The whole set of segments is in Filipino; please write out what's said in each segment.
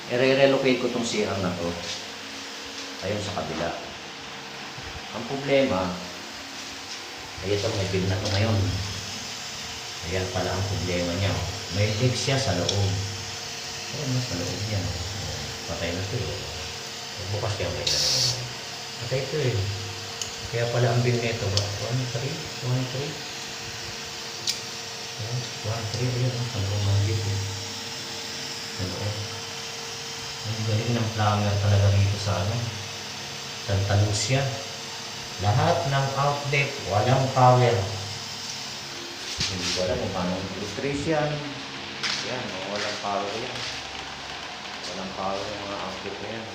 I-relocate ko tong CR na to. Ayun sa kabila. Ang problema, ay ito, may bill na to ngayon. Ayan pala ang problema niya. May leak siya sa loob. Ayan, sa loob niya. Patay na ito eh. Bukas kaya may naman. Patay ito eh. Kaya pala ang bill nito ba? 1.3? 1.3? 1.3 yun. Sa loob ang bill eh. Sa loob. Ang galing ng plumber talaga dito sa ano. Santa Lucia. Lahat ng outlet, walang power. Hindi ko alam kung paano electrician. Yan, walang power yan. Walang power yung mga outlet na yan.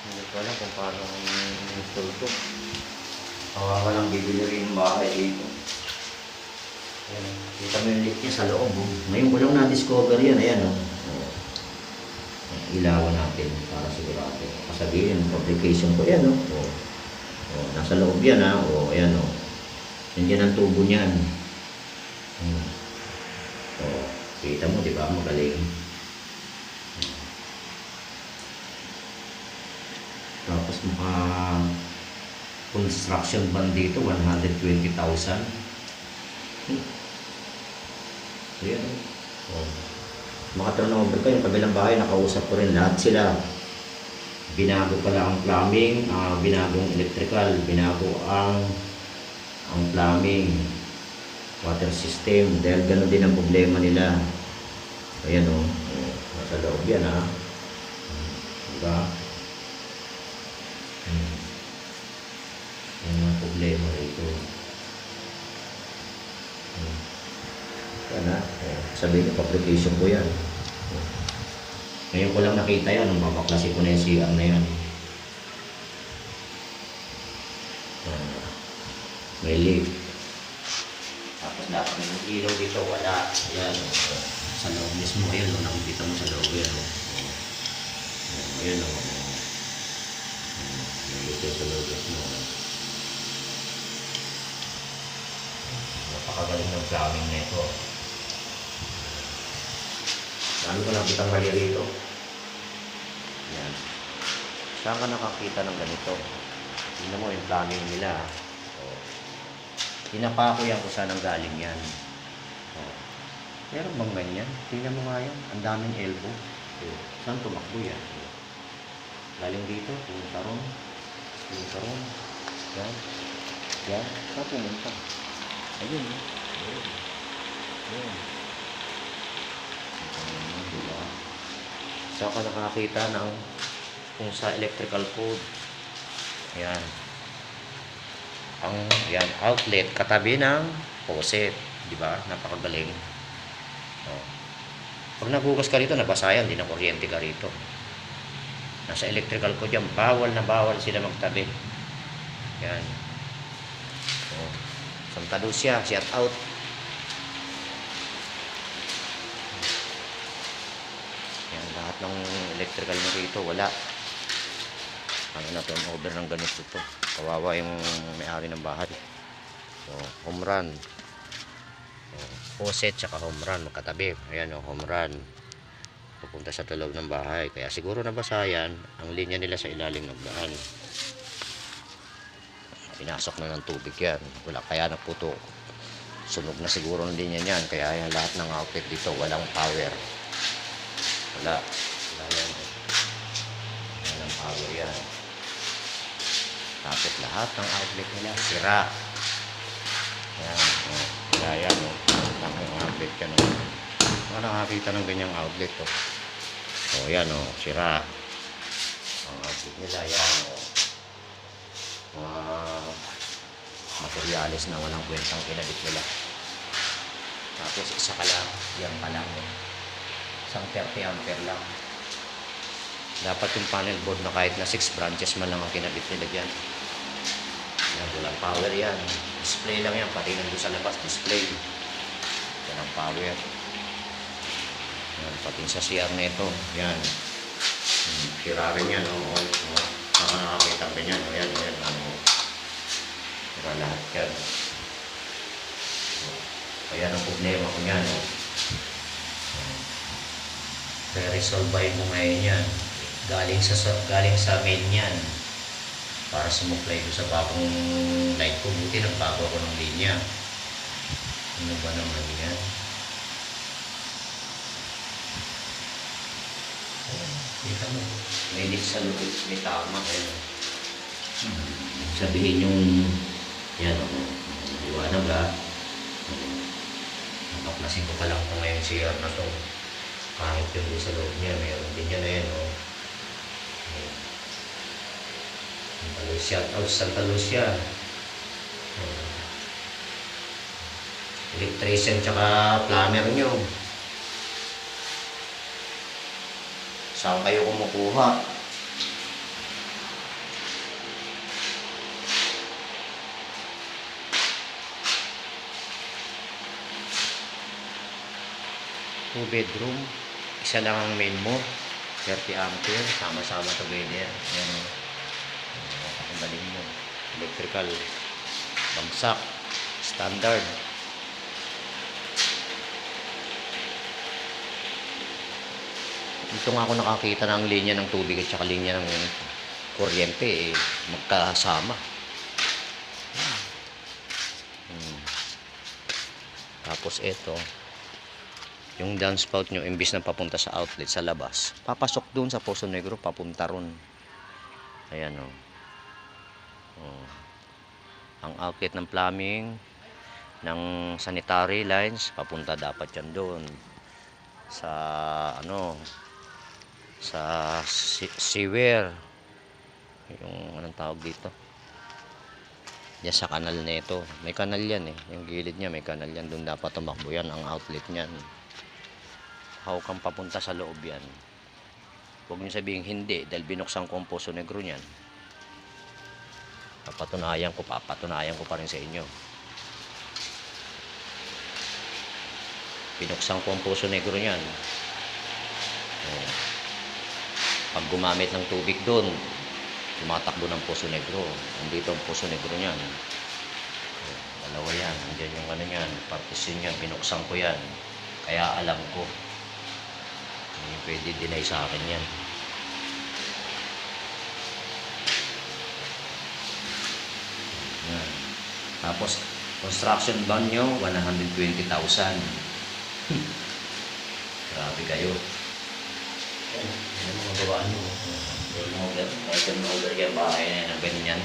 Hindi ko alam kung paano install ito. Walang bibili rin yung bahay dito. Yan. Kita mo yung leak niya sa loob. Ngayon ko lang na-discover yan. Ayan o. Ilawan natin para sigurado. Kasabihin, application ko yan o. Nasa loob yan ha. Ayan o. Nandiyan ang tubo niyan. Kita mo, di ba? Magaling. Tapos maka construction bond dito, 120,000. Ayan. Maka-turnover ko yung kabilang bahay, nakausap ko rin lahat sila. Binago pala ang plumbing, binagong electrical, binago ang plumbing, water system, dahil gano'n din ang problema nila. Ayan o, nasa loob yan ha. Diba? Yan ang problema rito. Yan ha, sabihin ko, application ko yan. Ngayon ko lang nakita yan, nung mabaklase ko na yung CR na yan. May leak. Tapos dapat yung ilaw dito, wala. Ayan, sa loob mismo. Ayan, nakikita mo sa loob yan. Ayan, dito sa loob mismo. Napakagaling ng plumbing na ito. Dami ko nakitang mali rito. Ayan. Saan ka nakakita ng ganito? Tingnan mo yung plumbing nila. Tinapa ko yan kung saan ang galing yan. Meron bang ganyan? Tingnan mo nga yan. Ang daming elbow. Saan tumakbo yan? Galing dito. Pumunta ron. Pumunta ron. Yan. Yan. Saan pumunta? Ayun. Ayun. Ayun. Saan ka nakakita ng kung sa electrical code. Ayan. Yan, outlet katabi ng faucet, di ba? Napakagaling. Pag nagugas ka rito, nabasayan, di na kuryente ka rito. Nasa electrical ko diyan, bawal na bawal sila magtabi. Yan. Santa Lucia, shout out. Yan, lahat ng electrical mo rito, wala. Ano na turn over ng ganito ito. Kawawa yung may-ari ng bahay. So, home run. Faucet tsaka home run magkatabi. Ayan o, home run. Pupunta sa tulog ng bahay. Kaya siguro nabasayan ang linya nila sa ilalim ng daan. Pinasok na ng tubig yan. Wala, kaya naputo. Sunog na siguro ng linya niyan. Kaya yan, lahat ng outlet dito walang power. Wala. Wala yan. Walang power yan. Tapos lahat ng outlet nila sira. Yan, kaya yan ang outlet yan. Nakakita ng ganyang outlet yan sira. Ang outlet nila yan mga materialis na walang kwentang kinabit nila. Tapos isa ka lang, yan pa lang isang 30 ampere lang. Dapat yung panel board na kahit na 6 branches man lang ang kinabit nila dyan. Yan, walang power yan. Display lang yan, pati nandun sa labas, display. Yan ang power. Yan, pati sa CR na ito. Yan. Sira rin yan. Saka nakakita rin yan. Yan. Sira lahat yan. Kaya ang problema ko yan. re-resolve mo ngayon yan. Galing sa main yan. Para sumupply ko sa bagong light ko. Buti nagbago ako ng linya. Ano ba naman yan? Kita mo. May lit sa loob. May tama. Sabihin yung yan o. Liwanag ha. Napaklasin ko pa lang kung ngayon CR na to. Kahit yung sa loob niya. Mayroon din yan na yan o. Shout out Santa Lucia. Electrician tsaka plumber nyo. Saan kayo kumukuha? Two bedroom. Isa lang ang main mo. 30 ampere. Sama-sama together. Yan o. Ang galing mo. Electrical. Bagsak. Standard. Dito nga ako nakakita ng linya ng tubig at saka linya ng kuryente magkasama. Tapos ito, yung downspout nyo imbis na papunta sa outlet sa labas, papasok dun sa Poso Negro, papunta ron. Ayan o. Ang outlet ng plumbing, ng sanitary lines, papunta dapat yan doon sa ano, sa sewer, yung anong tawag dito, yan sa kanal na ito. May kanal yan yung gilid niya may kanal yan, doon dapat tumakbo yan ang outlet niyan. How kang papunta sa loob yan. Huwag niyo sabihin hindi dahil binuksan ko ang Poso Negro niyan. Papatunayan ko pa rin sa inyo. Binuksan ko ang Poso Negro niyan. Pag gumamit ng tubig doon, tumatakbo ng Poso Negro. Nandito ang Poso Negro niyan. Dalawa yan. Nandiyan yung ano yan. Partition yan. Binuksan ko yan. Kaya alam ko. Hindi pwede deny sa akin yan. Yan. Tapos, construction bond nyo, 120,000. Grabe kayo. Yan ang mga gawaan nyo. Kahit yung order yan, bahay na yan, ganyan.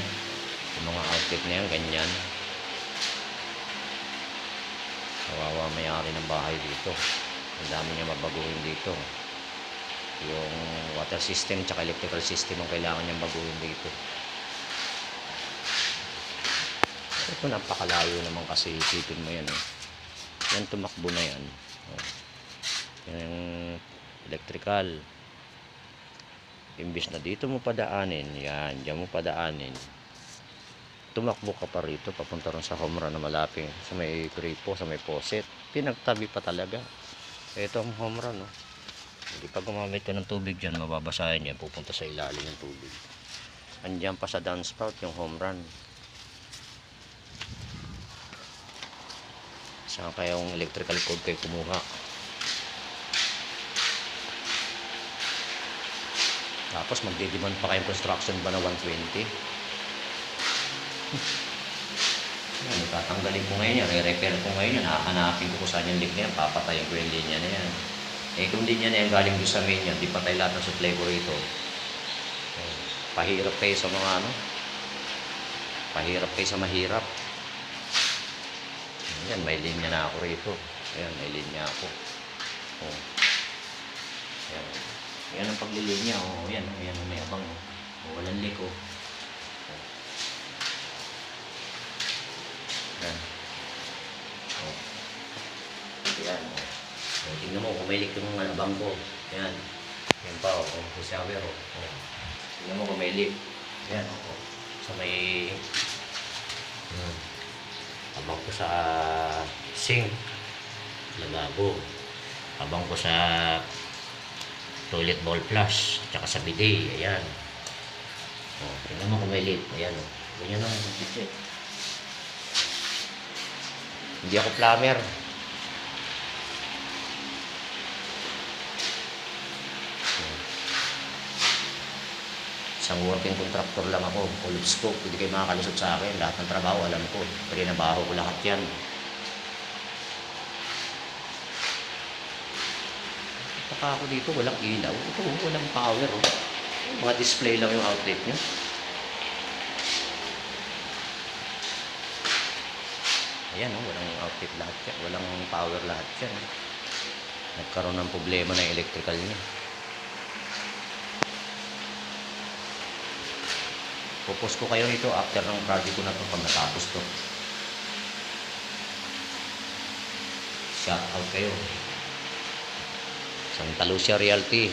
Yung mga outlet na yan, ganyan. Kawawa may-ari ng bahay dito. Ang dami niya mabaguhin dito. Yung water system tsaka electrical system ang kailangan niyang baguhin dito. Ito napakalayo naman kasi, isipin mo yan. Yan, tumakbo na yan. Yan yung electrical. Imbis na dito mo padaanin, yan, dyan mo padaanin, tumakbo ka pa rito, papunta rin sa home run na malapit, sa may gripo, sa may faucet, pinagtabi pa talaga. Ito ang home run, no? Hindi pa gumamit ka ng tubig dyan, mababasahin yan, pupunta sa ilalim ng tubig. Andyan pa sa downspout yung home run. Saan kayong electrical code kayo kumuha? Tapos magdidemand pa kayong construction ba na 120? Yan, tatanggalin ko ngayon yan, re-repair ko ngayon yan, hahanapin ko saan yung leak na yan, papatayin ko yung linya na yan. Kung linya na yan galing doon sa main yan, di patay lahat ng supply ko rito. Pahirap kayo sa mga ano, pahirap kayo sa mahirap. Yan, may linya na ako rito. Ayan, may linya ako. Ayan. Yan ang paglilinya. Yan, yan may abang. Walang leak. Yan. Yan. Tingnan mo, kung may leak yung abang ko. Yan. Yan pa, sa shower. Tingnan mo kung may leak. Yan. So may abang ko sa sink, lababo. Abang ko sa toilet bowl flush, at saka sa bidet. Ayan. Tingnan mo kung may leak. Ayan. Ganyan lang ang picture. Hindi ako plumber. Isang working contractor lang ako, full scope, hindi kayo makakalusot sa akin. Lahat ng trabaho alam ko, trinabaho ko lahat yan. Taka ako dito, walang ilaw. Ito, walang power. Oh. Mga display lang yung outlet nyo. Ayan, oh, walang outlet lahat yan. Walang power lahat yan. Nagkaroon ng problema na electrical niya. Pupos ko kayo nito after ng project ko na ito pag natapos to. Shout out kayo. Santa Lucia Realty,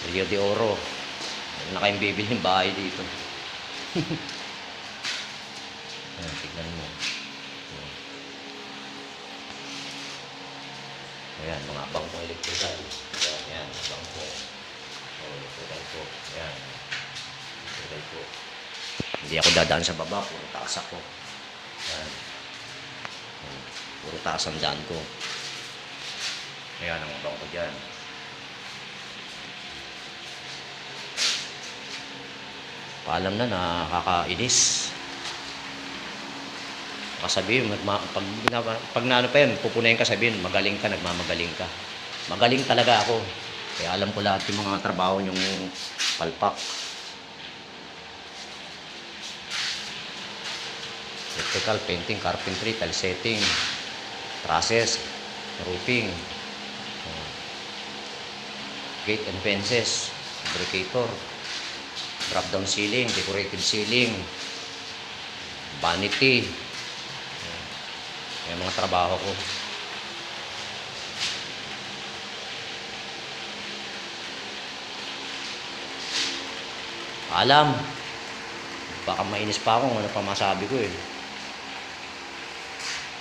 Rio de Oro. Huwag na kayong bibili ng bahay dito. Ayan, tignan mo. Ayan, mga bangko electrical. Ayan, bangko. Electrical po. Ayan. Electrical po. Hindi ako dadaan sa baba, puro taas ako. Ayan. Puro taas ang daan ko. Ayan ang bangko dyan. Paalam na, nakakainis. Sabihin, pag naano pa yan, pupunayin ka, sabihin, magaling ka, nagmamagaling ka. Magaling talaga ako. Kaya alam ko lahat yung mga trabaho yung palpak. Electrical, painting, carpentry, tile setting, trusses, roofing, gate and fences, fabricator, drop down ceiling, decorative ceiling, vanity. Yung mga trabaho ko. Alam, baka mainis pa ako kung ano pa masabi ko eh.